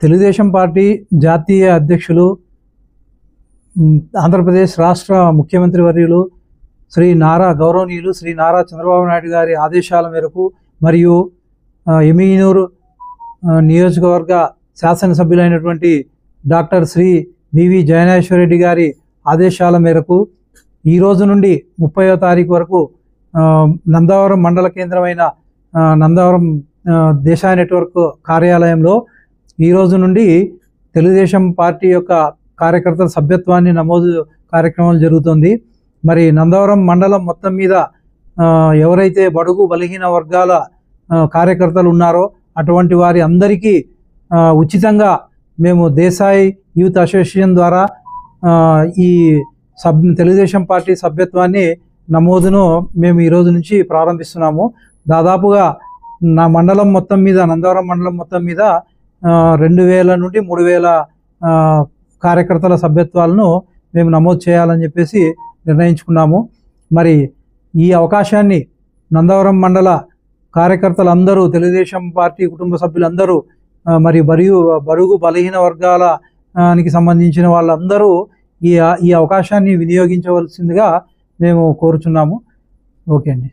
Telugu Desam party జాతీయ అధ్యక్షులు ఆంధ్రప్రదేశ్ రాష్ట్ర ముఖ్యమంత్రి వర్యులు గౌరవనీయులు శ్రీ నారా చంద్రబాబు నాయుడు గారి ఆదేశాల మేరకు మరియు ఎమిగనూరు నియోజకవర్గ శాసనసభ్యులైనటువంటి డాక్టర్ శ్రీ వివి జయనేశ్వరరెడ్డి గారి ఆదేశాల మేరకు ఈ రోజు నుండి 30వ తారీఖు వరకు నందవరం మండల కేంద్రమైన నందవరం దేశాయ్ నెట్వర్క్ కార్యాలయంలో ఈ రోజు నుండి తెలుగుదేశం పార్టీ యొక్క కార్యకర్తల సభ్యత్వాన్ని నమోదు కార్యక్రమం జరుగుతుంది. మరి నందవరం మండలం మొత్తం మీద ఎవరైతే బడుగు బలహీన వర్గాల కార్యకర్తలు ఉన్నారో అటువంటి వారి అందరికీ ఉచితంగా మేము దేశాయ్ యూత్ అసోసియేషన్ ద్వారా ఈ తెలుగుదేశం పార్టీ సభ్యత్వాన్ని నమోదును మేము ఈరోజు నుంచి ప్రారంభిస్తున్నాము. దాదాపుగా నా మండలం మొత్తం మీద నందవరం మండలం మొత్తం మీద 2000 నుండి 3000 కార్యకర్తల సభ్యత్వాలను మేము నమోదు చేయాలని చెప్పేసి నిర్ణయించుకున్నాము. మరి ఈ అవకాశాన్ని నందవరం మండల కార్యకర్తలందరూ, తెలుగుదేశం పార్టీ కుటుంబ సభ్యులందరూ, మరి బడుగు బలహీన వర్గాలకి సంబంధించిన వాళ్ళందరూ ఈ అవకాశాన్ని వినియోగించవలసిందిగా మేము కోరుచున్నాము. ఓకే అండి.